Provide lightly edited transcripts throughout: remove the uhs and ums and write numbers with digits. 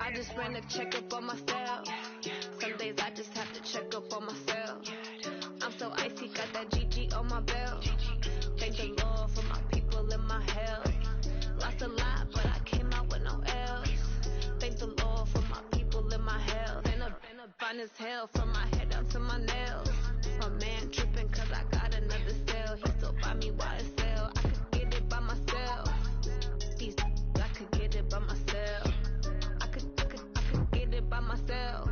I just ran a checkup on myself. Some days I just have to check up on myself. I'm so icy, got that GG on my belt. Thank the Lord for my people in my health. Lost a lot, but I came out with no L's. Thank the Lord for my people in my health. Ain't a fine as hell from my head down to my nails. My man tripping cause I got another cell. He still buy me YSL. I could get it by myself. These I could get it by myself. I could get it by myself.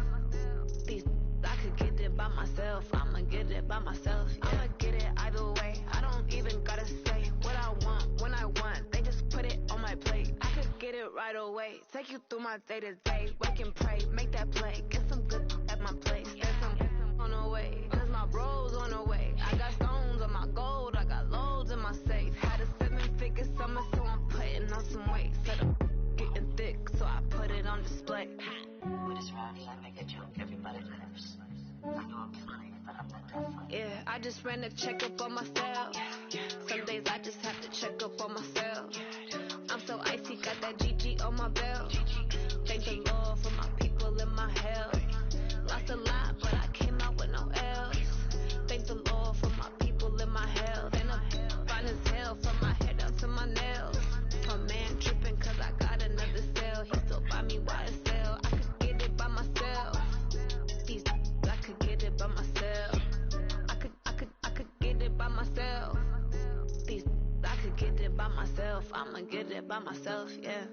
These I could get it by myself. I'ma get it by myself. Yeah. I'ma get it either way. I don't even gotta say what I want when I want. They just put it on my plate. I could get it right away. Take you through my day to day. Wake and pray, make that play. Get some good at my place. There's some on the way. Cause my bro's on the way. I got stones on my gold. I got loads in my safe. Had a 7-figure summer, so I'm putting on some weight. Said I'm getting thick, so I put it on display. With this round, I make a joke. Everybody laughs. I know I'm funny, but I'm not that funny. Yeah, I just ran a checkup on myself. Some days I just have to check up on myself. I'm so icy, got that GG on my belt. Thank the Lord for my people in my health. Lost a lot, but I came out with no L's. Thank the Lord for my people in my health. Ain't a fine as hell from my head down to my nails. My man tripping cause I got another cell. He still buy me YSL. I could get it by myself. These I could get it by myself. I could get it by myself. These I could get it by myself. I'ma get it by myself, yeah.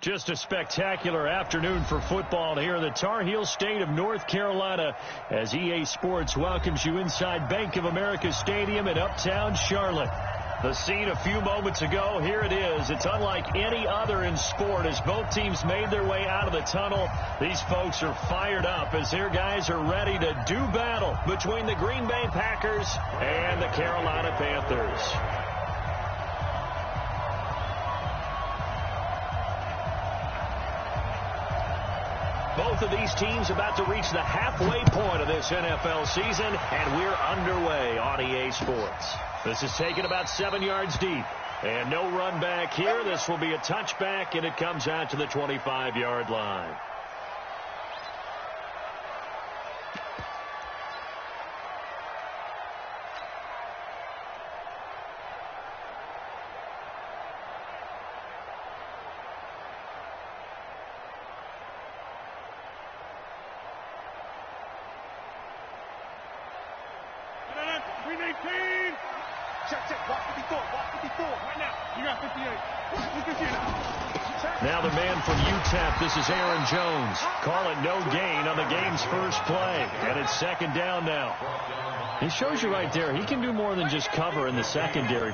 Just a spectacular afternoon for football here in the Tar Heel state of North Carolina as EA Sports welcomes you inside Bank of America Stadium in Uptown Charlotte. The scene a few moments ago, here it is. It's unlike any other in sport as both teams made their way out of the tunnel. These folks are fired up as their guys are ready to do battle between the Green Bay Packers and the Carolina Panthers. Both of these teams about to reach the halfway point of this NFL season, and we're underway on EA Sports. This is taken about 7 yards deep, and no run back here. This will be a touchback, and it comes out to the 25-yard line. Now the man from UTEP, this is Aaron Jones. Call it no gain on the game's first play. And it's second down now. He shows you right there, he can do more than just cover in the secondary.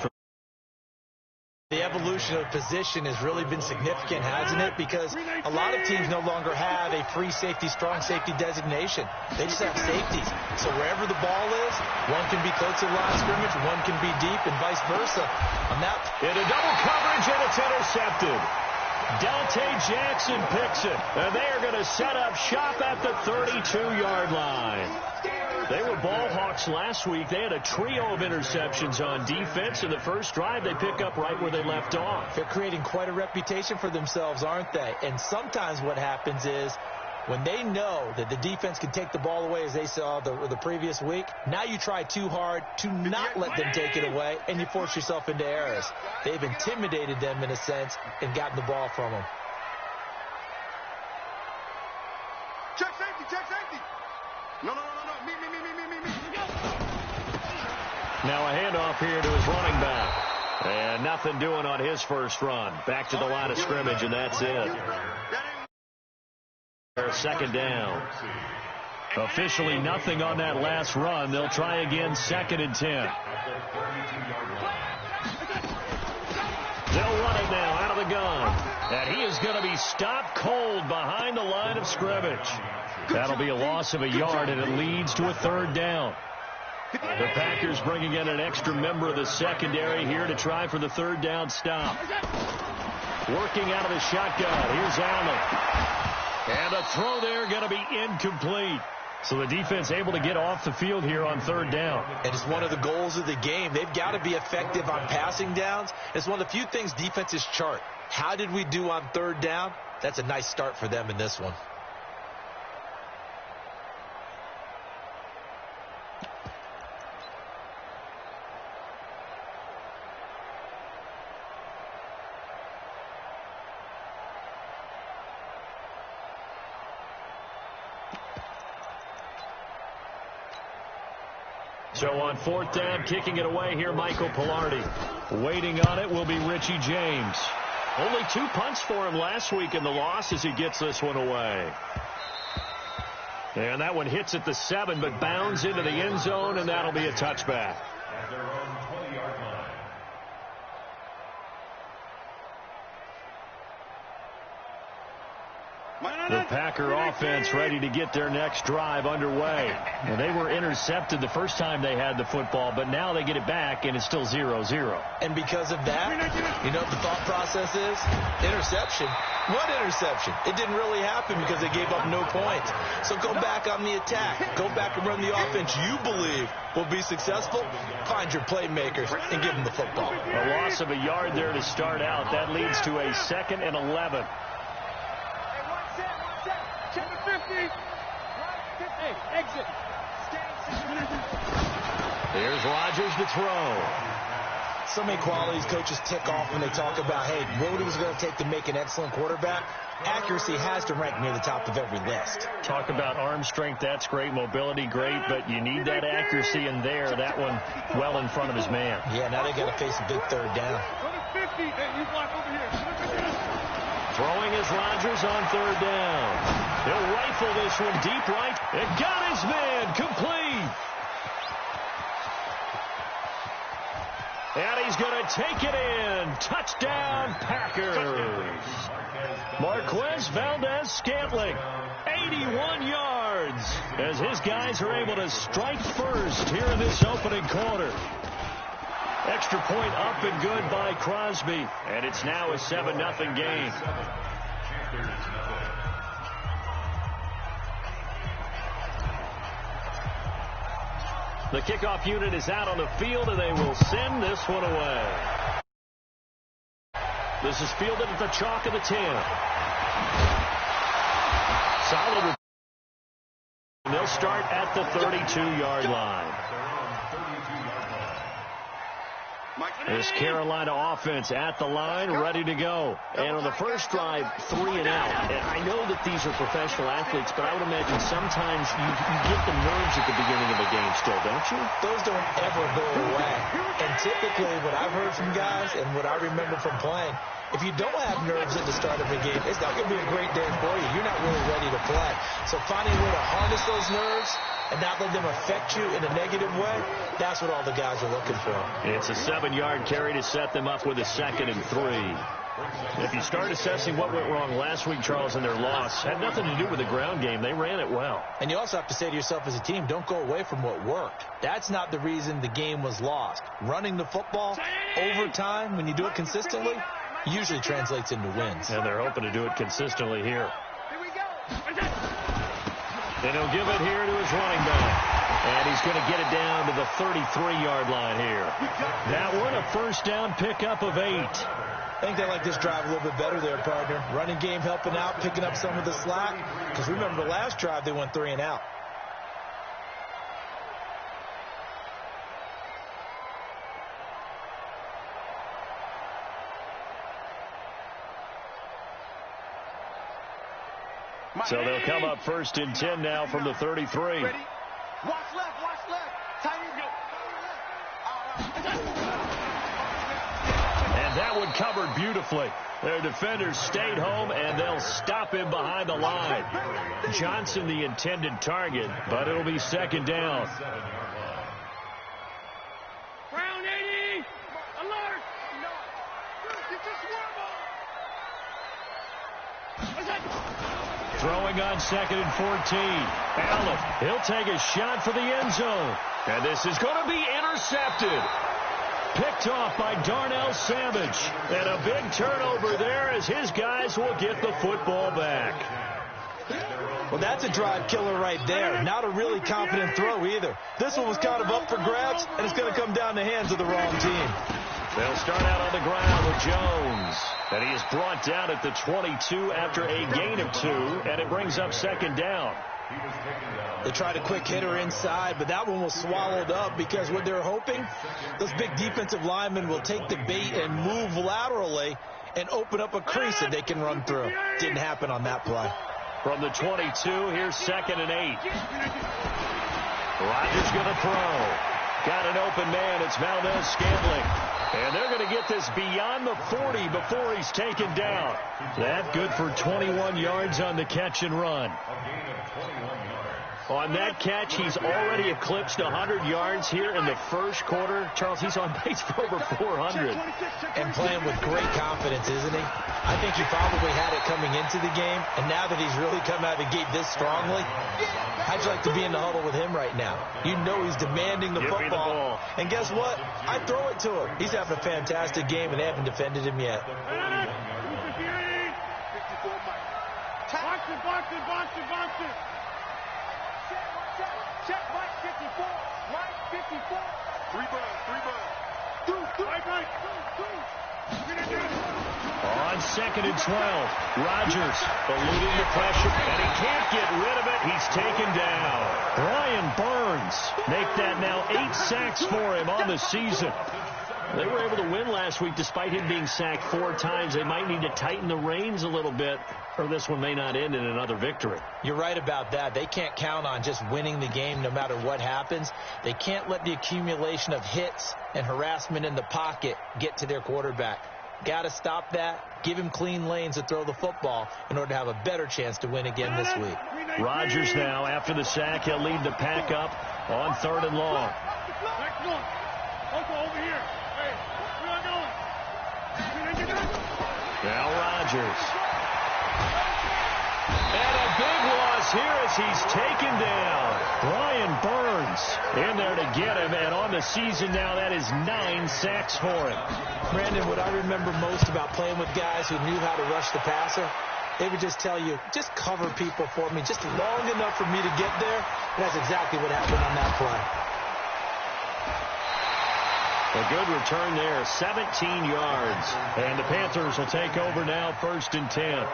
The evolution of position has really been significant, hasn't it? Because a lot of teams no longer have a free safety, strong safety designation. They just have safeties. So wherever the ball is, one can be close to the line of scrimmage, one can be deep, and vice versa. On that, into double coverage, and it's intercepted. Dante Jackson picks it, and they are going to set up shop at the 32-yard line. They were ball hawks last week. They had a trio of interceptions on defense. In the first drive, they pick up right where they left off. They're creating quite a reputation for themselves, aren't they? And sometimes what happens is When they know that the defense can take the ball away as they saw the previous week, now you try too hard to not let them take it away, and you force yourself into errors. They've intimidated them in a sense and gotten the ball from them. Check safety, check safety. No. Me. Now a handoff here to his running back. And nothing doing on his first run. Back to the line of scrimmage, and that's it. Second down. Officially nothing on that last run. They'll try again, 2nd and 10. They'll run it now out of the gun. And he is going to be stopped cold behind the line of scrimmage. That'll be a loss of a yard, and it leads to a 3rd down. The Packers bringing in an extra member of the secondary here to try for the 3rd down stop. Working out of the shotgun. Here's Allen. And a throw there going to be incomplete. So the defense able to get off the field here on 3rd down. And it's one of the goals of the game. They've got to be effective on passing downs. It's one of the few things defenses chart. How did we do on 3rd down? That's a nice start for them in this one. So on 4th down, kicking it away here, Michael Pilardi. Waiting on it will be Richie James. Only 2 punts for him last week in the loss as he gets this one away. And that one hits at the 7, but bounds into the end zone, and that'll be a touchback. The Packer offense ready to get their next drive underway. And they were intercepted the first time they had the football, but now they get it back, and it's still 0-0. And because of that, you know what the thought process is? Interception. What interception? It didn't really happen because they gave up no points. So go back on the attack. Go back and run the offense you believe will be successful. Find your playmakers and give them the football. A loss of a yard there to start out. That leads to a 2nd and 11. Exit. Here's Rodgers to throw. So many qualities coaches tick off when they talk about, hey, what it was going to take to make an excellent quarterback. Accuracy has to rank near the top of every list. Talk about arm strength, that's great. Mobility, great, but you need that accuracy in there. That one well in front of his man. Yeah, now they got to face a big 3rd down. Throwing is Rodgers on 3rd down. He'll rifle this one deep right. It got his man complete. And he's going to take it in. Touchdown, Packers. Marquez Valdez-Scantling, 81 yards, as his guys are able to strike first here in this opening quarter. Extra point up and good by Crosby, and it's now a 7-0 game. The kickoff unit is out on the field, and they will send this one away. This is fielded at the chalk of the 10. Solid. They'll start at the 32-yard line. This Carolina offense at the line, ready to go. And on the first drive, 3 and out. And I know that these are professional athletes, but I would imagine sometimes you get the nerves at the beginning of a game still, don't you? Those don't ever go away. And typically what I've heard from guys and what I remember from playing, if you don't have nerves at the start of a game, it's not going to be a great day for you. You're not really ready to play. So finding a way to harness those nerves and not let them affect you in a negative way, that's what all the guys are looking for. It's a 7-yard carry to set them up with a 2nd and 3. If you start assessing what went wrong last week, Charles, in their loss, had nothing to do with the ground game. They ran it well. And you also have to say to yourself as a team, don't go away from what worked. That's not the reason the game was lost. Running the football over time, when you do it consistently, usually translates into wins. And they're hoping to do it consistently here. And he'll give it here to his running back. And he's going to get it down to the 33-yard line here. That one, a first down pickup of 8. I think they like this drive a little bit better there, partner. Running game helping out, picking up some of the slack. Because remember the last drive, they went 3 and out. So they'll come up 1st and 10 now from the 33. Ready? Watch left, watch left. Tight end, go. And that one covered beautifully. Their defenders stayed home, and they'll stop him behind the line. Johnson the intended target, but it'll be 2nd down. Round 80. Alert. Throwing on 2nd and 14. Allen, he'll take a shot for the end zone. And this is going to be intercepted. Picked off by Darnell Savage. And a big turnover there as his guys will get the football back. Well, that's a drive killer right there. Not a really confident throw either. This one was kind of up for grabs, and it's going to come down the hands of the wrong team. They'll start out on the ground with Jones. And he is brought down at the 22 after a gain of 2, and it brings up 2nd down. They tried a quick hitter inside, but that one was swallowed up because what they're hoping, those big defensive linemen will take the bait and move laterally and open up a crease that they can run through. Didn't happen on that play. From the 22, here's 2nd and 8. Rodgers going to throw. Got an open man. It's Valdez-Scantling. And they're going to get this beyond the 40 before he's taken down. That good for 21 yards on the catch and run. On that catch, he's already eclipsed 100 yards here in the first quarter. Charles, he's on pace for over 400. And playing with great confidence, isn't he? I think he probably had it coming into the game, and now that he's really come out of the gate this strongly, how'd you like to be in the huddle with him right now? You know he's demanding the football. And guess what? I throw it to him. He's having a fantastic game, and they haven't defended him yet. Boxing. Check Mike 54. Mike 54. 3 bucks. On 2nd and 12, Rodgers eluding the pressure, and he can't get rid of it. He's taken down. Brian Burns make that now 8 sacks for him on the season. They were able to win last week despite him being sacked 4 times. They might need to tighten the reins a little bit, or this one may not end in another victory. You're right about that. They can't count on just winning the game no matter what happens. They can't let the accumulation of hits and harassment in the pocket get to their quarterback. Got to stop that. Give him clean lanes to throw the football in order to have a better chance to win again this week. Rodgers now, after the sack, he'll lead the pack up on 3rd and long. Over here. Hey, where are you going? Now Rodgers. And a big loss here as he's taken down. Brian Burns in there to get him, and on the season now, that is 9 sacks for him. Brandon, what I remember most about playing with guys who knew how to rush the passer, they would just tell you, just cover people for me, just long enough for me to get there. And that's exactly what happened on that play. A good return there, 17 yards. And the Panthers will take over now, 1st and 10.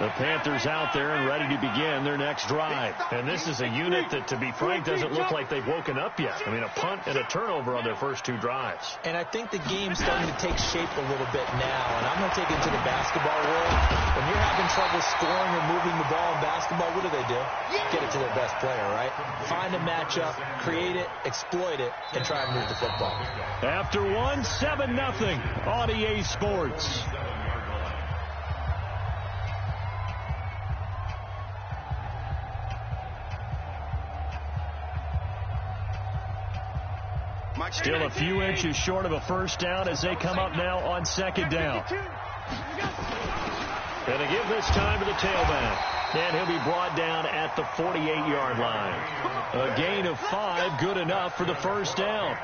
The Panthers out there and ready to begin their next drive. And this is a unit that, to be frank, doesn't look like they've woken up yet. I mean, a punt and a turnover on their first 2 drives. And I think the game's starting to take shape a little bit now. And I'm going to take it to the basketball world. When you're having trouble scoring or moving the ball in basketball, what do? Get it to their best player, right? Find a matchup, create it, exploit it, and try and move the football. After 1, 7-0 on EA Sports. Still a few inches short of a first down as they come up now on 2nd down. Going to give this time to the tailback. And he'll be brought down at the 48-yard line. A gain of 5, good enough for the first down.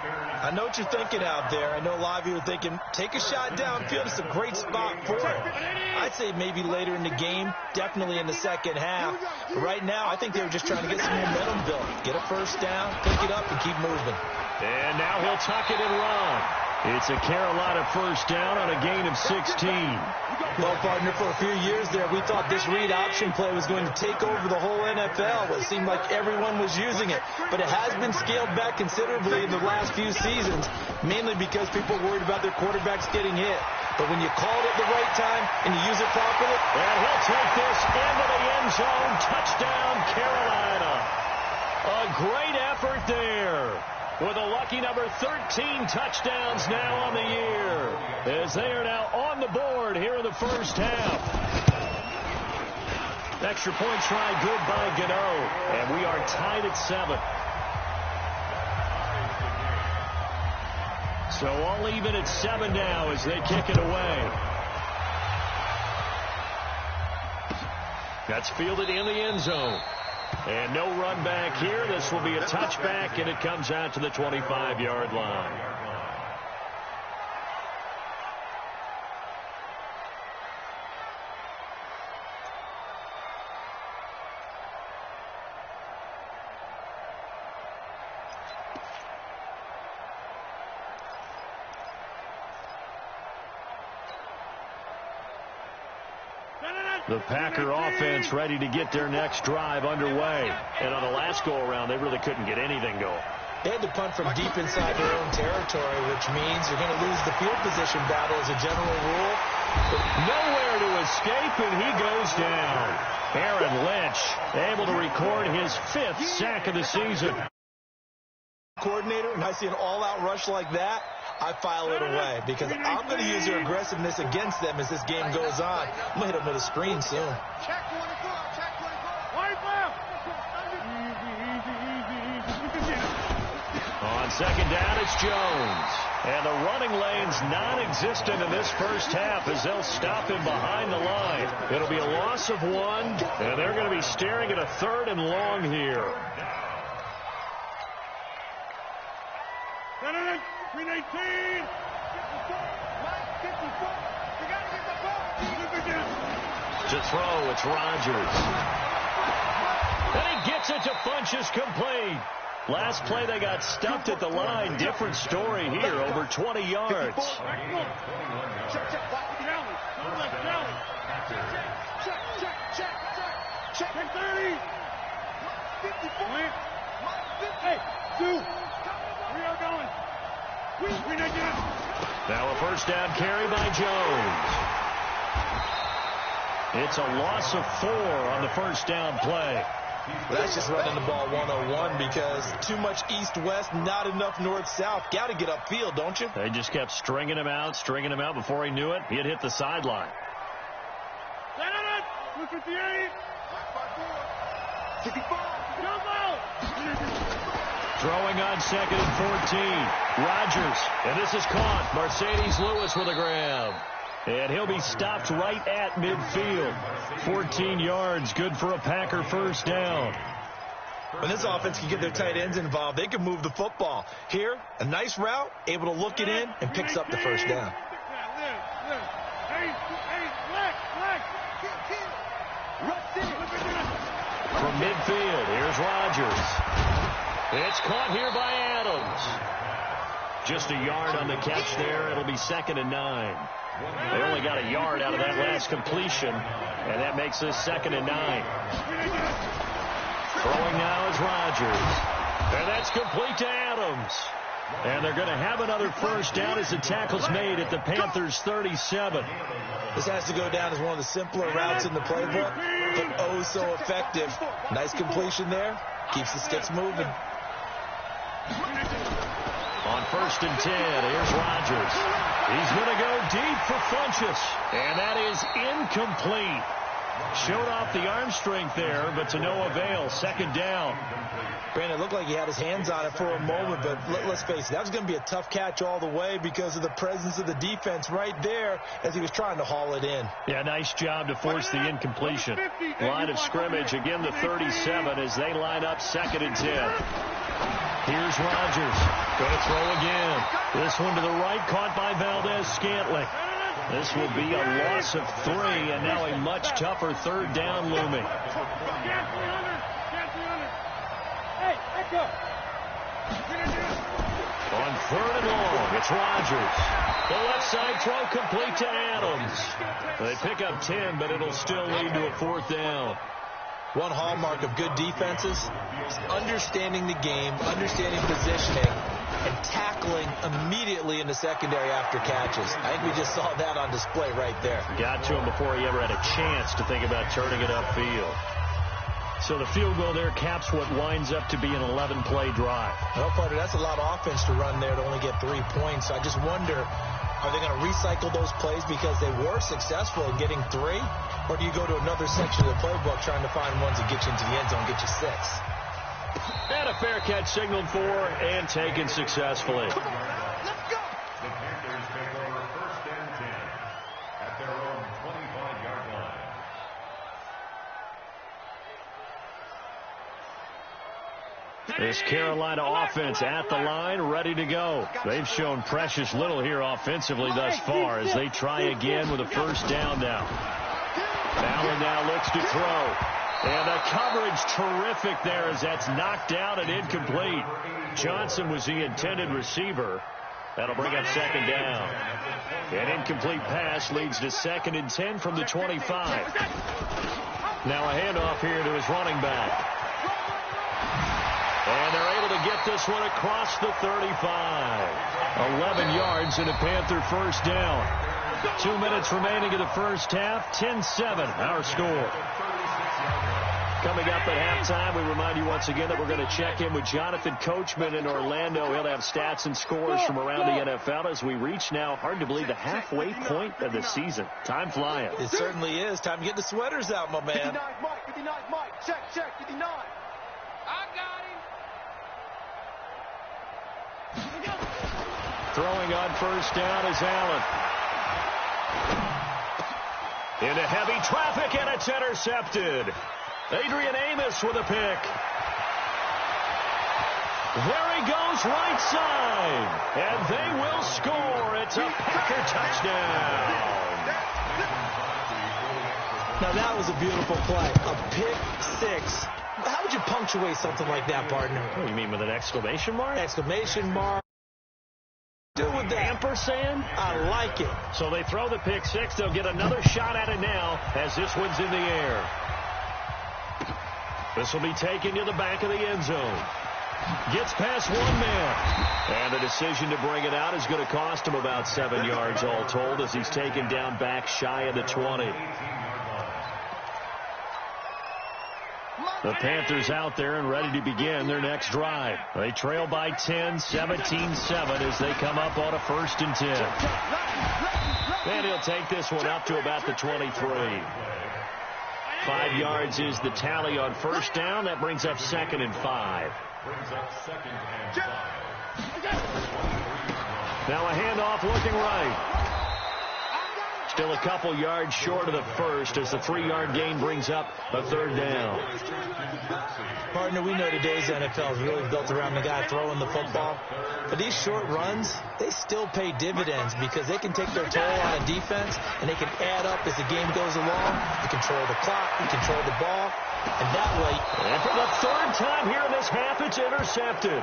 I know what you're thinking out there. I know a lot of you are thinking, take a shot downfield. It's a great spot for it. I'd say maybe later in the game, definitely in the second half. But right now, I think they were just trying to get some momentum built. Get a first down, pick it up, and keep moving. And now he'll tuck it and run. It's a Carolina first down on a gain of 16. Well, partner, for a few years there, we thought this read option play was going to take over the whole NFL. It seemed like everyone was using it. But it has been scaled back considerably in the last few seasons, mainly because people worried about their quarterbacks getting hit. But when you call it at the right time and you use it properly... And he'll take this into the end zone. Touchdown, Carolina. A great effort there, with a lucky number 13 touchdowns now on the year, as they are now on the board here in the first half. Extra point try good by Gano, and we are tied at 7. So all even at 7 now as they kick it away. That's fielded in the end zone. And no run back here. This will be a touchback, and it comes out to the 25-yard line. The Packer offense ready to get their next drive underway. And on the last go-around, they really couldn't get anything going. They had to punt from deep inside their own territory, which means you're going to lose the field position battle as a general rule. But nowhere to escape, and he goes down. Aaron Lynch able to record his 5th sack of the season. Coordinator, and I see an all-out rush like that, I file it away because I'm going to use your aggressiveness against them as this game goes on. I'm going to hit them with a screen soon. Check 24, check 24. Right left. On second down, it's Jones. And the running lane's non-existent in this first half as they'll stop him behind the line. It'll be a loss of 1, and they're going to be staring at a 3rd and long here. 319. To throw, it's Rodgers. And he gets it to Funchess complete. Last play they got stuffed at the line. Different story here, over 20 yards. Check 30. 54. Hey, 2. We are going. Now a first down carry by Jones. It's a loss of 4 on the first down play. Well, that's just running the ball 101 because too much east-west, not enough north-south. Got to get upfield, don't you? They just kept stringing him out before he knew it. He had hit the sideline. 58. 64. Throwing on second and 14. Rodgers. And this is caught. Mercedes Lewis with a grab. And he'll be stopped right at midfield. 14 yards. Good for a Packer first down. When this offense can get their tight ends involved, they can move the football. Here, a nice route, able to look it in, and picks up the first down. From midfield, here's Rodgers. It's caught here by Adams. Just a yard on the catch there. It'll be second and 9. They only got a yard out of that last completion, and that makes this second and 9. Throwing now is Rodgers. And that's complete to Adams. And they're going to have another first down as the tackle's made at the Panthers' 37. This has to go down as one of the simpler routes in the playbook, but oh so effective. Nice completion there. Keeps the sticks moving. On first and 10, here's Rodgers. He's going to go deep for Funchess. And that is incomplete. Showed off the arm strength there, but to no avail. Second down. Brandon, it looked like he had his hands on it for a moment, but let's face it, that was going to be a tough catch all the way because of the presence of the defense right there as he was trying to haul it in. Yeah, nice job to force the incompletion. Line of scrimmage, again the 37 as they line up second and 10. Here's Rodgers. Going to throw again. This one to the right, caught by Valdez-Scantling. This will be a loss of 3, and now a much tougher third down looming. On third and long. It's Rodgers. The left side throw complete to Adams. They pick up 10, but it'll still lead to a fourth down. One hallmark of good defenses is understanding the game, understanding positioning, and tackling immediately in the secondary after catches. I think we just saw that on display right there. Got to him before he ever had a chance to think about turning it upfield. So the field goal there caps what winds up to be an 11-play drive. Well, partner, that's a lot of offense to run there to only get 3 points. I just wonder, are they going to recycle those plays because they were successful in getting 3? Or do you go to another section of the playbook trying to find ones that get you into the end zone, get you 6? And a fair catch signaled for and taken successfully. Come on, let's go. The Panthers take over first and 10 at their own 25-yard line. This Carolina offense at the line, ready to go. They've shown precious little here offensively thus far as they try again with a first down now. Allen now looks to throw. And the coverage terrific there as that's knocked down and incomplete. Johnson was the intended receiver. That'll bring up second down. An incomplete pass leads to 2nd and 10 from the 25. Now a handoff here to his running back. And they're able to get this one across the 35. 11 yards and a Panther first down. 2 minutes remaining in the first half. 10-7 our score. Coming up at halftime, we remind you once again that we're going to check in with Jonathan Coachman in Orlando. He'll have stats and scores from around the NFL as we reach now, hard to believe, the halfway point of the season. Time flying. It certainly is. Time to get the sweaters out, my man. 59 Mike, 59 Mike. Check, 59. I got him. Throwing on first down is Allen. Into heavy traffic, and it's intercepted. Adrian Amos with a pick. There he goes, right side. And they will score. It's a Packer touchdown. Now that was a beautiful play. A pick 6. How would you punctuate something like that, partner? What do you mean, with an exclamation mark? Exclamation mark. Do with the ampersand? I like it. So they throw the pick 6. They'll get another shot at it now as this one's in the air. This will be taken to the back of the end zone. Gets past one man. And the decision to bring it out is going to cost him about 7 yards all told as he's taken down back shy of the 20. The Panthers out there and ready to begin their next drive. They trail by 10, 17-7 as they come up on a 1st and 10. And he'll take this one up to about the 23. 5 yards is the tally on first down. That brings up 2nd and 5. Now a handoff looking right. Still a couple yards short of the first as the 3-yard gain brings up a 3rd down. Partner, we know today's NFL is really built around the guy throwing the football. But these short runs, they still pay dividends because they can take their toll on a defense and they can add up as the game goes along. You control the clock, you control the ball, and that way. And for the 3rd time here in this half, it's intercepted.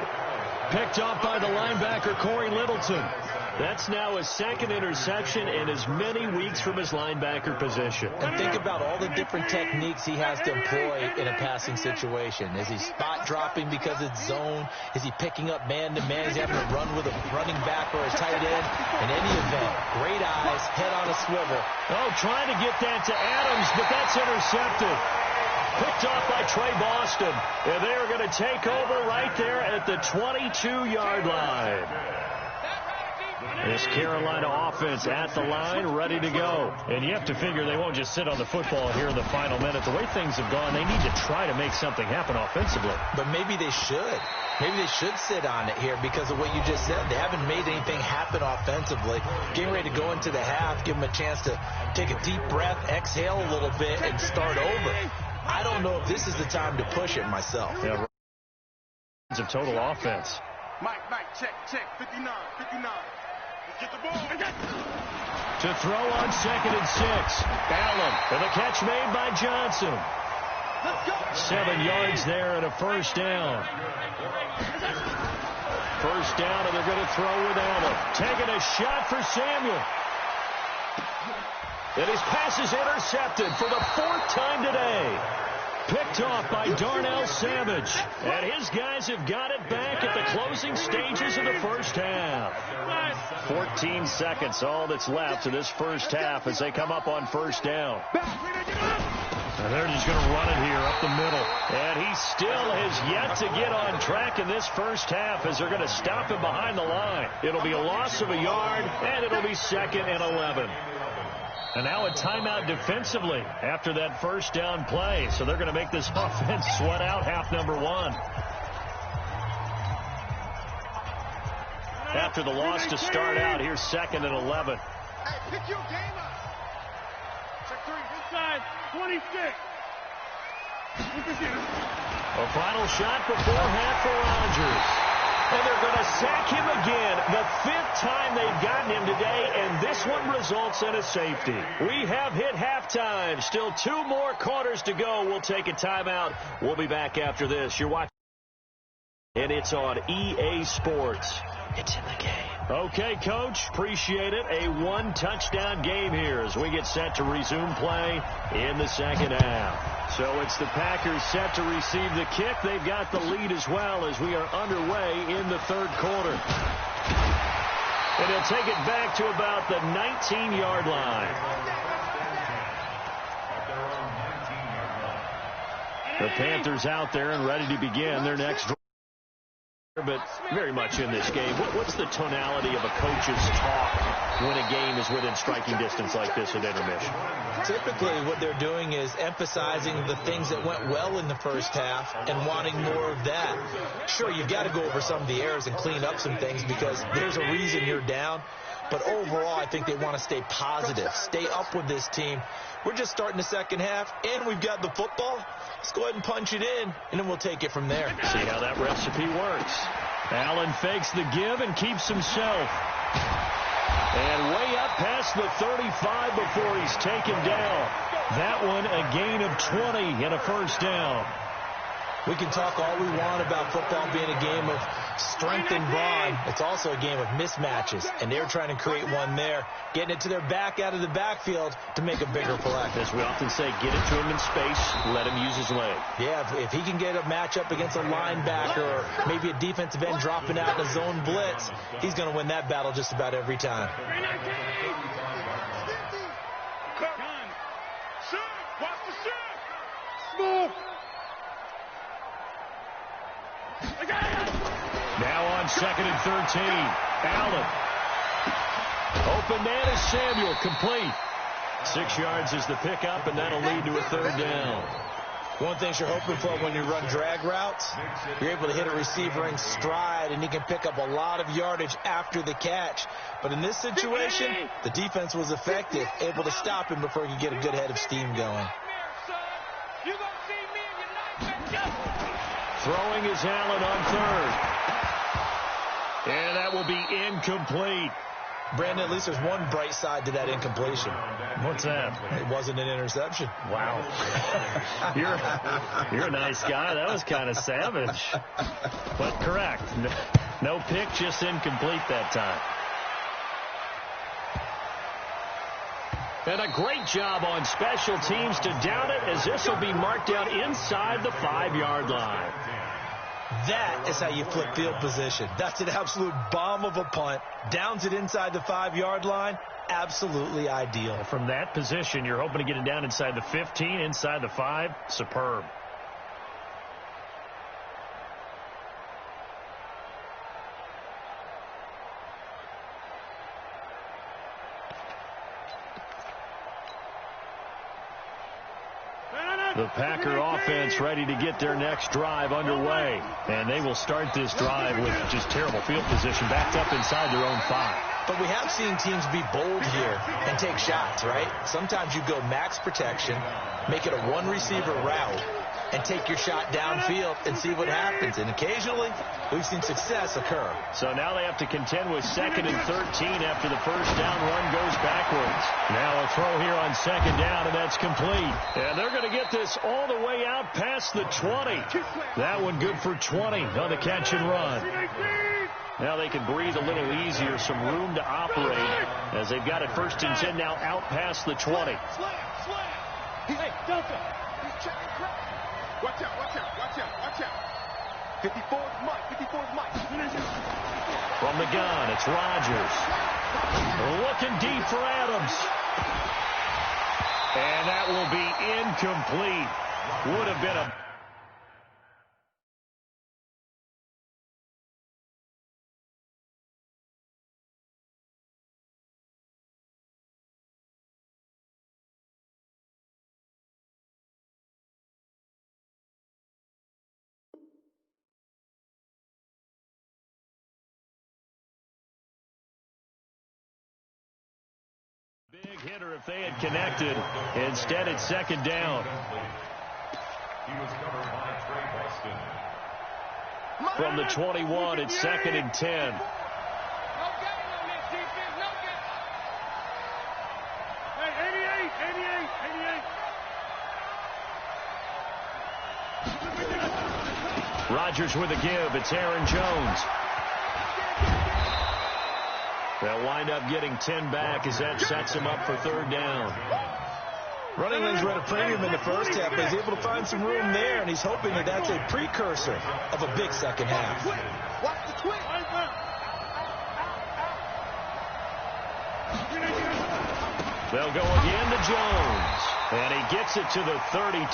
Picked off by the linebacker, Corey Littleton. That's now his 2nd interception in as many weeks from his linebacker position. And think about all the different techniques he has to employ in a passing situation. Is he spot dropping because it's zone? Is he picking up man-to-man? Is he having to run with a running back or a tight end? In any event, great eyes, head on a swivel. Oh, trying to get that to Adams, but that's intercepted. Picked off by Trey Boston. And they are going to take over right there at the 22-yard line. This Carolina offense at the line, ready to go. And you have to figure they won't just sit on the football here in the final minute. The way things have gone, they need to try to make something happen offensively. But maybe they should. Maybe they should sit on it here because of what you just said. They haven't made anything happen offensively. Getting ready to go into the half, give them a chance to take a deep breath, exhale a little bit, and start over. I don't know if this is the time to push it myself. Yeah, of total offense. Mike, check, 59. Get the ball. To throw on 2nd and 6. Allen, and the catch made by Johnson. 7 yards there and a first down. first down, and they're going to throw with Allen. Taking a shot for Samuel. And his pass is intercepted for the 4th time today. Picked off by Darnell Savage. And his guys have got it back at the closing stages of the first half. 14 seconds, all that's left of this first half as they come up on first down. And they're just going to run it here up the middle. And he still has yet to get on track in this first half as they're going to stop him behind the line. It'll be a loss of a yard, and it'll be 2nd and 11. And now a timeout defensively after that first down play. So they're going to make this offense sweat out half number 1. After the loss to start out, here's 2nd and 11. Hey, pick your game up. Check 3, inside, 26. A final shot before half for Rodgers. And they're going to sack him again. The 5th time they've gotten him today, and this one results in a safety. We have hit halftime. Still 2 more quarters to go. We'll take a timeout. We'll be back after this. You're watching, and it's on EA Sports. It's in the game. Okay, Coach. Appreciate it. A 1-touchdown game here as we get set to resume play in the second half. So it's the Packers set to receive the kick. They've got the lead as well as we are underway in the 3rd quarter. And he'll take it back to about the 19-yard line. The Panthers out there and ready to begin their next drive. But very much in this game, what's the tonality of a coach's talk when a game is within striking distance like this at intermission? Typically, what they're doing is emphasizing the things that went well in the first half and wanting more of that. Sure, you've got to go over some of the errors and clean up some things because there's a reason you're down. But overall, I think they want to stay positive, stay up with this team. We're just starting the second half, and we've got the football. Let's go ahead and punch it in, and then we'll take it from there. See how that recipe works. Allen fakes the give and keeps himself. And way up past the 35 before he's taken down. That one a gain of 20 and a first down. We can talk all we want about football being a game of strength and brawn. It's also a game of mismatches, and they're trying to create one there, getting it to their back out of the backfield to make a bigger play. As we often say, get it to him in space, let him use his leg. Yeah, if he can get a matchup against a linebacker or maybe a defensive end dropping out in a zone blitz, he's going to win that battle just about every time. Now on 2nd and 13. Allen. Open man is Samuel. Complete. 6 yards is the pickup, and that'll lead to a 3rd down. One thing you're hoping for when you run drag routes, you're able to hit a receiver in stride, and he can pick up a lot of yardage after the catch. But in this situation, the defense was effective, able to stop him before he could get a good head of steam going. Throwing is Allen on 3rd. And that will be incomplete. Brandon, at least there's one bright side to that incompletion. What's that? It wasn't an interception. Wow. You're a nice guy. That was kind of savage. But correct. No pick, just incomplete that time. And a great job on special teams to down it, as this will be marked down inside the 5-yard line. That is how you flip field position. That's an absolute bomb of a punt. Downs it inside the 5-yard line. Absolutely ideal. From that position, you're hoping to get it down inside the 15, inside the 5. Superb. The Packer offense ready to get their next drive underway. And they will start this drive with just terrible field position backed up inside their own 5. But we have seen teams be bold here and take shots, right? Sometimes you go max protection, make it a one-receiver route, and take your shot downfield and see what happens. And occasionally, we've seen success occur. So now they have to contend with 2nd and 13 after the first down run goes backwards. Now a throw here on 2nd down, and that's complete. And they're going to get this all the way out past the 20. That one good for 20 on the catch and run. Now they can breathe a little easier, some room to operate as they've got it 1st and 10 now out past the 20. Slam. Hey, Delta. He's checking crowd. Watch out. 54's Mike. From the gun, it's Rodgers. Looking deep for Adams. And that will be incomplete. Would have been a... big hitter if they had connected. Instead, it's 2nd down. He was covered by Trey Boston. From the 21, it's 2nd and 10. No game on this defense. No game. Hey, 88. Rodgers with a give. It's Aaron Jones. They'll wind up getting 10 back as that sets him up for 3rd down. Running lanes were at a premium in the first half, but he's able to find some room there, and he's hoping that that's a precursor of a big second half. Watch the twin. They'll go again to Jones. And he gets it to the 32.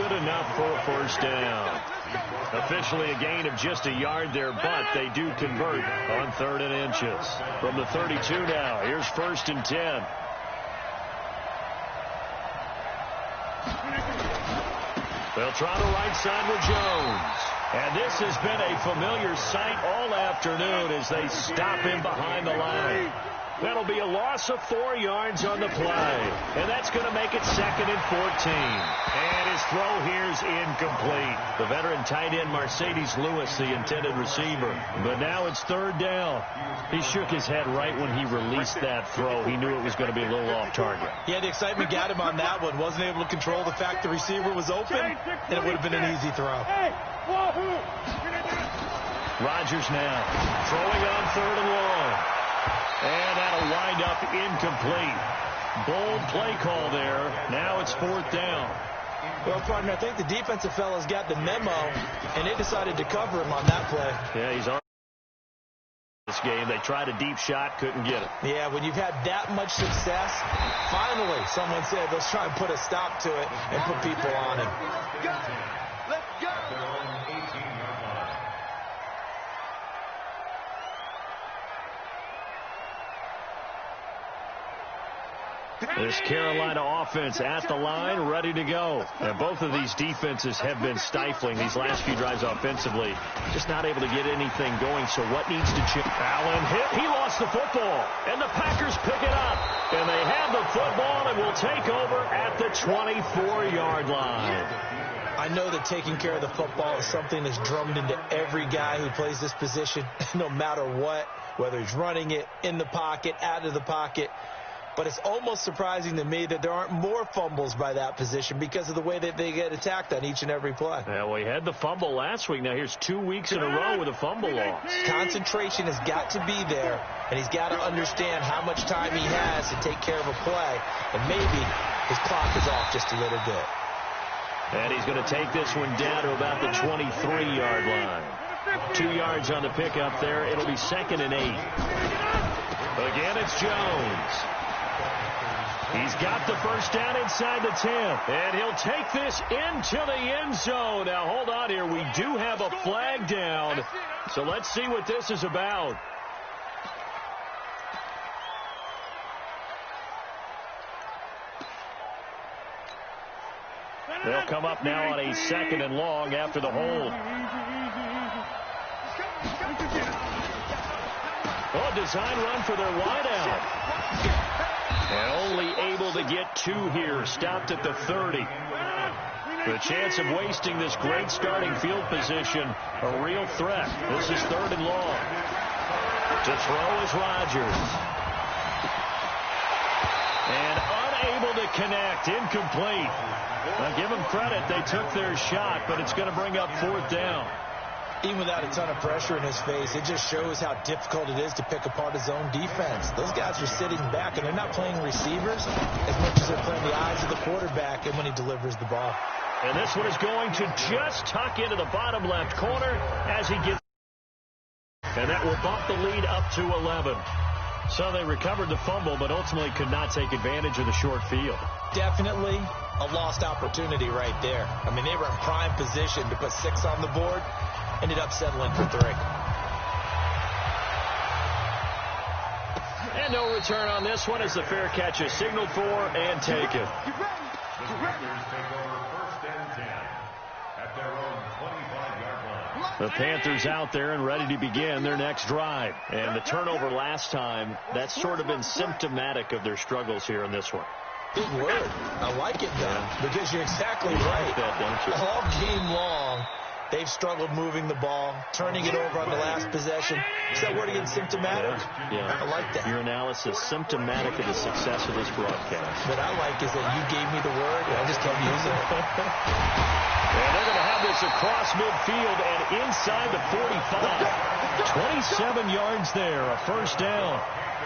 Good enough for a 1st down. Officially a gain of just a yard there, but they do convert on 3rd and inches. From the 32 now, here's 1st and 10. They'll try the right side with Jones. And this has been a familiar sight all afternoon as they stop him behind the line. That'll be a loss of 4 yards on the play. And that's going to make it 2nd and 14. And his throw here's incomplete. The veteran tight end Mercedes Lewis, the intended receiver. But now it's 3rd down. He shook his head right when he released that throw. He knew it was going to be a little off target. Yeah, the excitement got him on that one. Wasn't able to control the fact the receiver was open, and it would have been an easy throw. Rodgers now throwing on 3rd and long. And that'll wind up incomplete. Bold play call there. Now it's 4th down. Well, partner, I think the defensive fellas got the memo, and they decided to cover him on that play. Yeah, he's on this game. They tried a deep shot, couldn't get it. Yeah, when you've had that much success, finally someone said, let's try and put a stop to it and put people on him. Let's go. This Carolina offense at the line, ready to go. And both of these defenses have been stifling these last few drives offensively. Just not able to get anything going, so what needs to change? Allen hit. He lost the football. And the Packers pick it up. And they have the football and will take over at the 24-yard line. I know that taking care of the football is something that's drummed into every guy who plays this position, no matter what, whether he's running it, in the pocket, out of the pocket. But it's almost surprising to me that there aren't more fumbles by that position because of the way that they get attacked on each and every play. Yeah, well, he had the fumble last week. Now here's 2 weeks in a row with a fumble loss. Concentration has got to be there, and he's got to understand how much time he has to take care of a play. And maybe his clock is off just a little bit. And he's going to take this one down to about the 23-yard line. 2 yards on the pickup there. It'll be 2nd and 8. Again, it's Jones. He's got the 1st down inside the 10. And he'll take this into the end zone. Now, hold on here. We do have a flag down. So let's see what this is about. They'll come up now on a 2nd and long after the hold. Oh, design run for their wideout. And only able to get 2 here. Stopped at the 30. The chance of wasting this great starting field position, a real threat. This is 3rd and long. To throw is Rodgers. And unable to connect. Incomplete. Now, give them credit. They took their shot, but it's going to bring up 4th down. Even without a ton of pressure in his face, it just shows how difficult it is to pick apart his own defense. Those guys are sitting back, and they're not playing receivers as much as they're playing the eyes of the quarterback and when he delivers the ball. And this one is going to just tuck into the bottom left corner as he gets. And that will bump the lead up to 11. So they recovered the fumble, but ultimately could not take advantage of the short field. Definitely a lost opportunity right there. I mean, they were in prime position to put 6 on the board. Ended up settling for 3. And no return on this one as the fair catch is signaled for and taken. The Panthers take over 1st and 10 at their own 25-yard line. The Panthers out there and ready to begin their next drive. And the turnover last time, that's sort of been symptomatic of their struggles here in this one. Big word. I like it, though, because you're exactly right. Like that, don't you? All game long, they've struggled moving the ball, turning it over on the last possession. Is that word again, symptomatic? Yeah. I like that. Your analysis, symptomatic of the success of this broadcast. What I like is that you gave me the word, and I just kept using it. And they're going to have this across midfield and inside the 45. 27 yards there, a first down.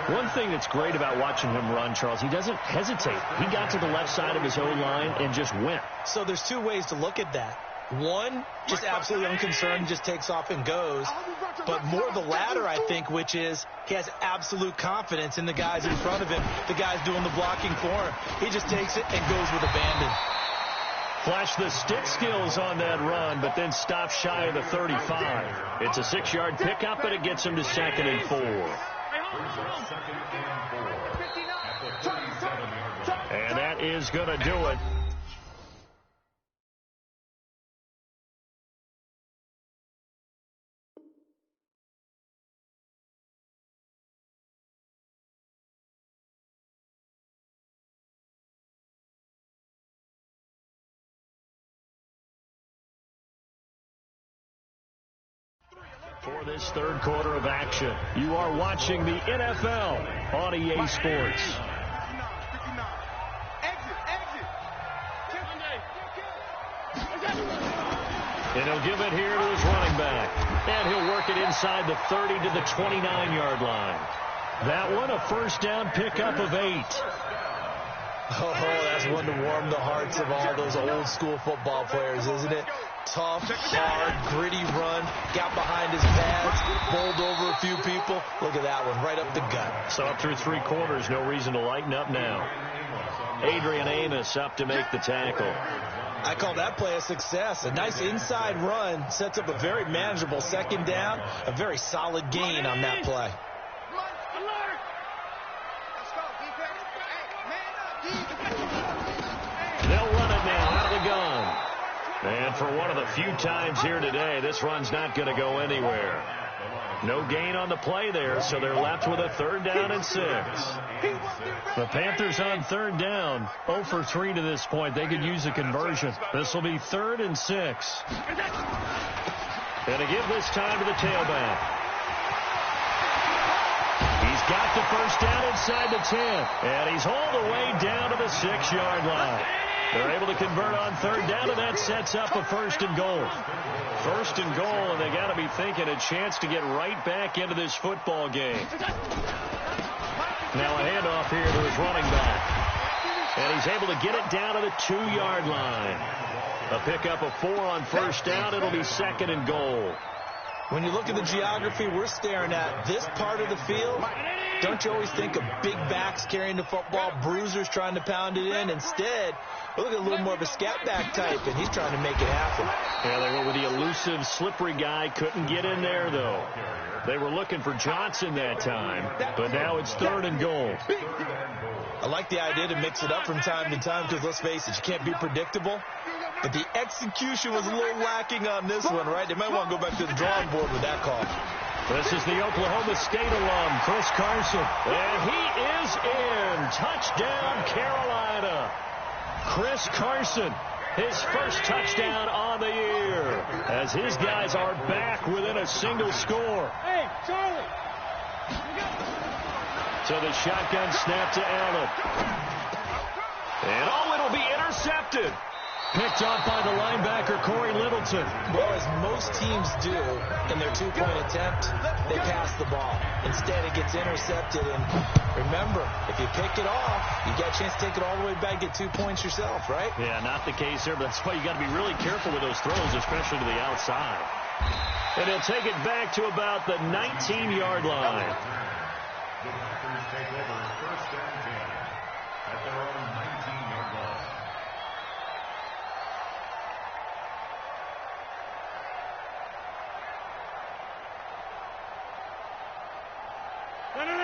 One thing that's great about watching him run, Charles, he doesn't hesitate. He got to the left side of his O-line and just went. So there's 2 ways to look at that. One, just absolutely unconcerned, just takes off and goes. But more the latter, I think, which is he has absolute confidence in the guys in front of him, the guys doing the blocking for him. He just takes it and goes with abandon. Flashed the stick skills on that run, but then stopped shy of the 35. It's a 6-yard pickup, but it gets him to 2nd and 4. And that is going to do it. For this third quarter of action, you are watching the NFL on EA Sports. And he'll give it here to his running back. And he'll work it inside the 30 to the 29-yard line. That one, a first down pickup of 8. Oh, that's one to warm the hearts of all those old school football players, isn't it? Tough, hard, gritty run, got behind his pads, bowled over a few people. Look at that one, right up the gut. So up through 3 quarters, no reason to lighten up now. Adrian Amos up to make the tackle. I call that play a success. A nice inside run sets up a very manageable 2nd down, a very solid gain on that play. They'll run it now out of the gun. And for one of the few times here today, this run's not going to go anywhere. No gain on the play there, so they're left with a 3rd down and 6. The Panthers on 3rd down, 0 for 3 to this point. They could use a conversion. This will be 3rd and 6. And to give this time to the tailback. He's got the first down inside the 10. And he's all the way down to the 6-yard line. They're able to convert on 3rd down, and that sets up a 1st and goal. 1st and goal, and they got to be thinking a chance to get right back into this football game. Now a handoff here to his running back. And he's able to get it down to the 2-yard line. A pickup of 4 on 1st down. It'll be 2nd and goal. When you look at the geography we're staring at, this part of the field, don't you always think of big backs carrying the football, bruisers trying to pound it in? Instead, we look at a little more of a scat back type, and he's trying to make it happen. Yeah, they went with the elusive, slippery guy. Couldn't get in there, though. They were looking for Johnson that time, but now it's 3rd and goal. I like the idea to mix it up from time to time because, let's face it, you can't be predictable. But the execution was a little lacking on this one, right? They might want to go back to the drawing board with that call. This is the Oklahoma State alum, Chris Carson. And he is in. Touchdown, Carolina. Chris Carson, his first touchdown on the year, as his guys are back within a single score. Hey, Charlie. So the shotgun snap to Allen. And it'll be intercepted. Picked off by the linebacker, Corey Littleton. Well, as most teams do in their two-point attempt, they pass the ball. Instead, it gets intercepted. And remember, if you pick it off, you got a chance to take it all the way back, get 2 points yourself, right? Yeah, not the case there, but that's why you got to be really careful with those throws, especially to the outside. And he'll take it back to about the 19-yard line. The Packers take over first and 10 at their own 19-yard line.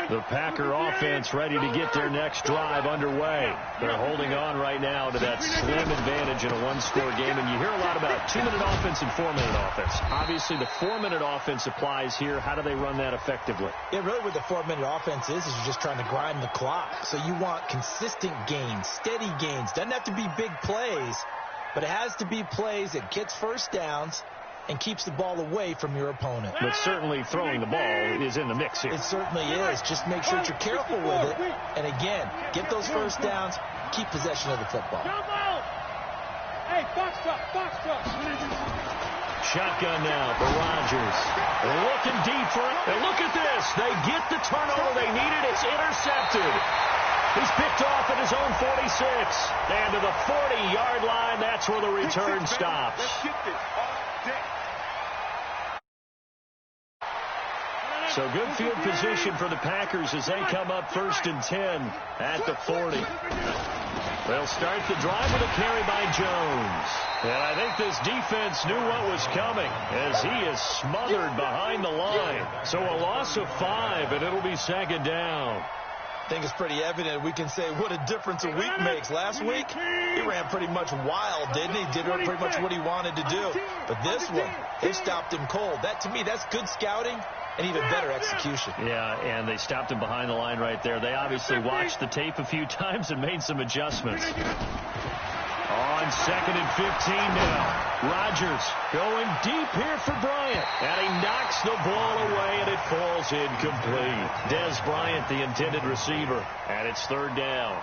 The Packer offense ready to get their next drive underway. They're holding on right now to that slim advantage in a one-score game. And you hear a lot about 2-minute offense and 4-minute offense. Obviously, the 4-minute offense applies here. How do they run that effectively? Yeah, really what the 4-minute offense is you're just trying to grind the clock. So you want consistent gains, steady gains. Doesn't have to be big plays, but it has to be plays that gets first downs and keeps the ball away from your opponent. But certainly throwing the ball is in the mix here. It certainly is. Just make sure that you're careful with it. And again, get those first downs, keep possession of the football. Hey, box truck. Shotgun now for Rodgers. Looking deep for it. And look at this. They get the turnover they needed. It's intercepted. He's picked off at his own 46. And to the 40-yard line, that's where the return stops. Let's get this all day. So good field position for the Packers as they come up first and 10 at the 40. They'll start the drive with a carry by Jones. And I think this defense knew what was coming as he is smothered behind the line. So a loss of 5, and it'll be second down. I think it's pretty evident. We can say what a difference a week makes. Last week, he ran pretty much wild, didn't he? Did pretty much what he wanted to do. But this one, they stopped him cold. That, to me, that's good scouting and even better execution. Yeah, and they stopped him behind the line right there. They obviously watched the tape a few times and made some adjustments. On second and 15 now. Rodgers going deep here for Bryant. And he knocks the ball away, and it falls incomplete. Dez Bryant, the intended receiver. And it's third down.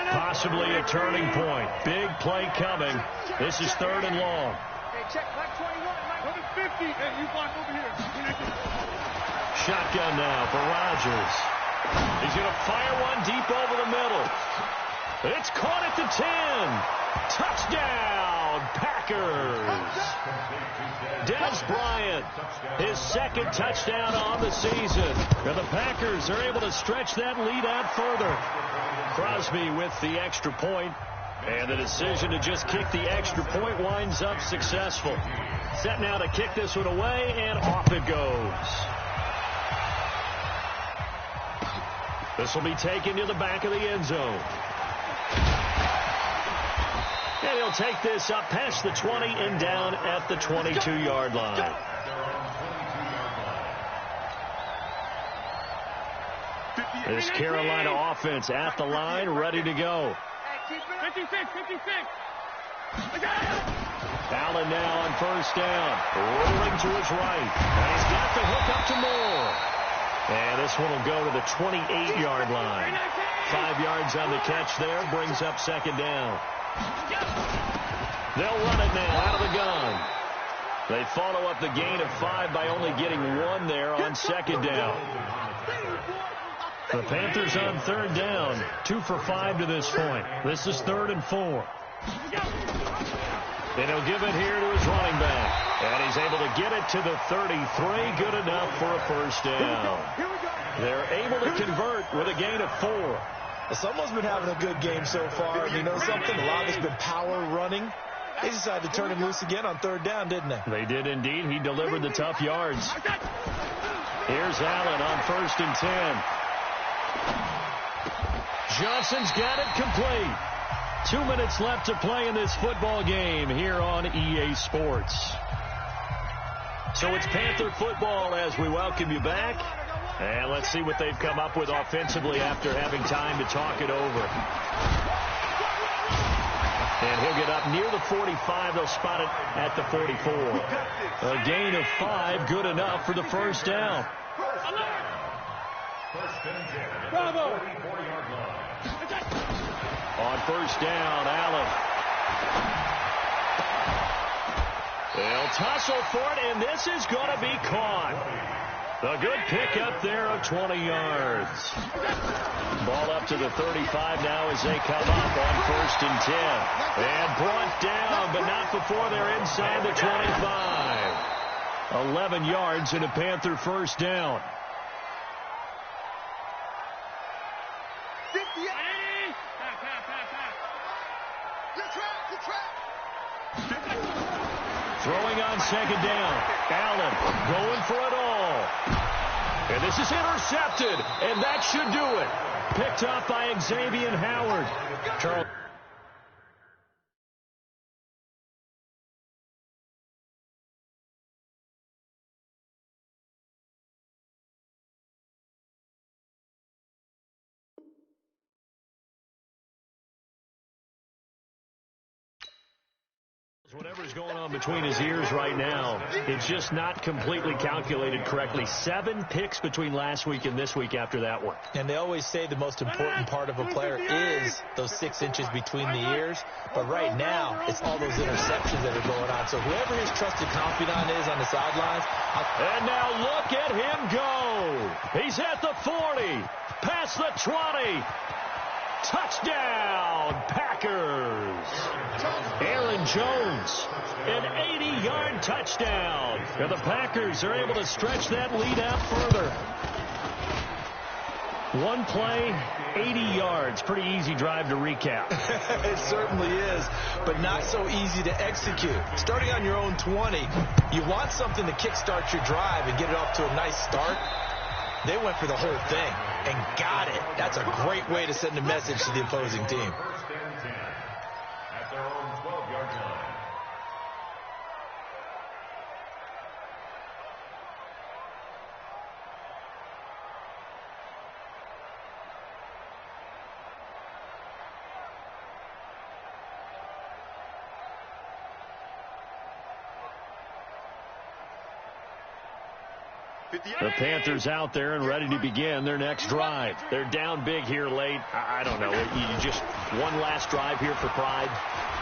Possibly a turning point. Big play coming. This is third and long. Hey, check Mike 21. Mike 50. Hey, you block over here. Shotgun now for Rodgers. He's going to fire one deep over the middle. It's caught at the 10. Touchdown, Packers. Dez Bryant, his second touchdown on the season. And the Packers are able to stretch that lead out further. Crosby with the extra point. And the decision to just kick the extra point winds up successful. Set now to kick this one away, and off it goes. This will be taken to the back of the end zone. And he'll take this up past the 20 and down at the 22-yard line. This Carolina offense at the line, ready to go. 56. Allen now on first down. Rolling to his right. And he's got the hook up to Moore. And this one will go to the 28-yard line. 5 yards on the catch there. Brings up second down. They'll run it now out of the gun. They follow up the gain of 5 by only getting 1 there on second down. The Panthers on third down. 2 for 5 to this point. This is third and 4. And he'll give it here to his running back. And he's able to get it to the 33. Good enough for a first down. They're able to convert with a gain of 4. Well, someone's been having a good game so far. And you know something? A lot of it's been power running. They decided to turn him loose again on third down, didn't they? They did indeed. He delivered the tough yards. Here's Allen on first and 10. Johnson's got it complete. 2 minutes left to play in this football game here on EA Sports. So it's Panther football as we welcome you back. And let's see what they've come up with offensively after having time to talk it over. And he'll get up near the 45. They'll spot it at the 44. A gain of 5, good enough for the first down. Bravo. On first down, Allen. They'll tussle for it, and this is going to be caught. A good pickup there of 20 yards. Ball up to the 35 now as they come up on 1st and 10. And brought down, but not before they're inside the 25. 11 yards and a Panther first down. Throwing on 2nd down. Allen going for it all. And this is intercepted, and that should do it. Picked up by Xavier Howard. Charles. Whatever's going on between his ears right now, it's just not completely calculated correctly. 7 picks between last week and this week after that one. And they always say the most important part of a player is those 6 inches between the ears. But right now, it's all those interceptions that are going on. So whoever his trusted confidant is on the sidelines. And now look at him go. He's at the 40, past the 20. Touchdown, Packers. Aaron Jones, an 80-yard touchdown. And the Packers are able to stretch that lead out further. One play, 80 yards. Pretty easy drive to recap. It certainly is, but not so easy to execute. Starting on your own 20, you want something to kickstart your drive and get it off to a nice start. They went for the whole thing and got it. That's a great way to send a message to the opposing team. 1st and 10 at their own 12-yard line. The Panthers out there and ready to begin their next drive. They're down big here late. I don't know. You just one last drive here for pride.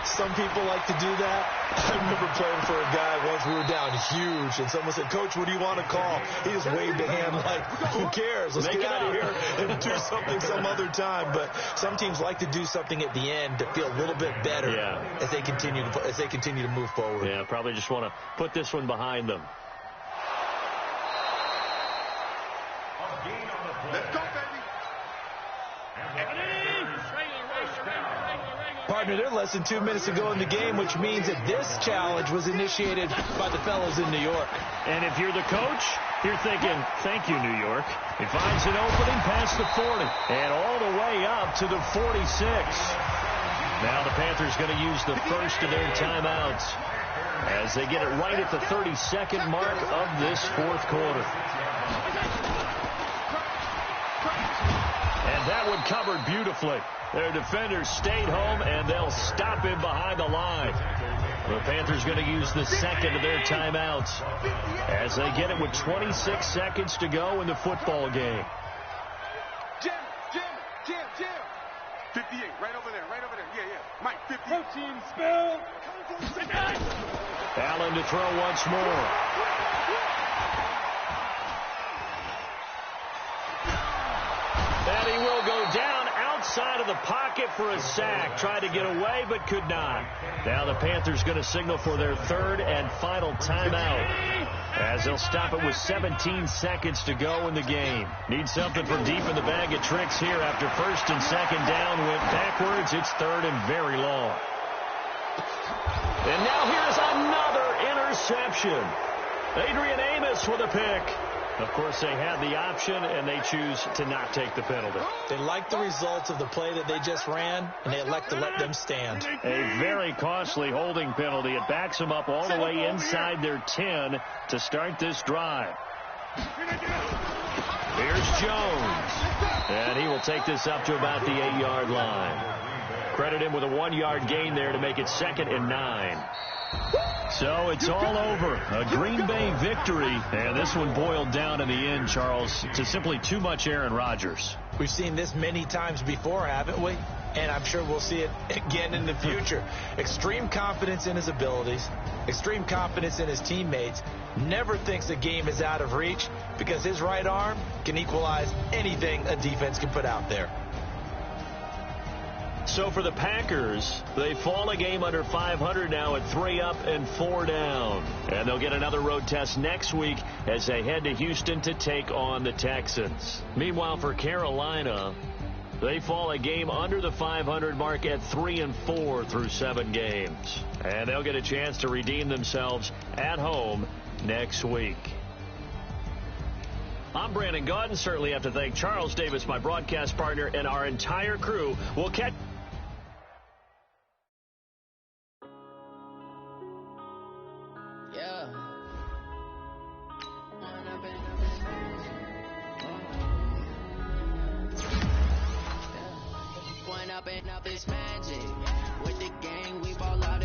Some people like to do that. I remember playing for a guy once. We were down huge, and someone said, "Coach, what do you want to call?" He just waved a hand like, "Who cares? Let's get out of here and do something some other time." But some teams like to do something at the end to feel a little bit better as they continue to move forward. Yeah, probably just want to put this one behind them. Let's go, baby. Partner, they're less than 2 minutes to go in the game, which means that this challenge was initiated by the fellows in New York. And if you're the coach, you're thinking, thank you, New York. He finds an opening past the 40 and all the way up to the 46. Now the Panthers going to use the first of their timeouts as they get it right at the 32nd mark of this 4th quarter. And that one covered beautifully. Their defenders stayed home, and they'll stop him behind the line. The Panthers going to use the second of their timeouts as they get it with 26 seconds to go in the football game. Jim. 58, right over there. Yeah. Mike, 50. Protein spill. Allen to throw once more. And he will go down outside of the pocket for a sack. Tried to get away, but could not. Now the Panthers going to signal for their 3rd and final timeout as they'll stop it with 17 seconds to go in the game. Need something from deep in the bag of tricks here after 1st and 2nd down went backwards. It's 3rd and very long. And now here's another interception. Adrian Amos with a pick. Of course, they had the option, and they choose to not take the penalty. They like the results of the play that they just ran, and they elect to let them stand. A very costly holding penalty. It backs them up all the way inside their 10 to start this drive. Here's Jones, and he will take this up to about the 8-yard line. Credit him with a 1-yard gain there to make it 2nd and 9. So it's all over. A Green Bay victory. And this one boiled down in the end, Charles, to simply too much Aaron Rodgers. We've seen this many times before, haven't we? and I'm sure we'll see it again in the future. Extreme confidence in his abilities, extreme confidence in his teammates, never thinks the game is out of reach because his right arm can equalize anything a defense can put out there. So for the Packers, they fall a game under 500 now at 3 up and 4 down. And they'll get another road test next week as they head to Houston to take on the Texans. Meanwhile, for Carolina, they fall a game under the 500 mark at 3 and 4 through 7 games. And they'll get a chance to redeem themselves at home next week. I'm Brandon Gaudin. Certainly have to thank Charles Davis, my broadcast partner, and our entire crew. We'll catch... Up this magic with the gang, we ball out.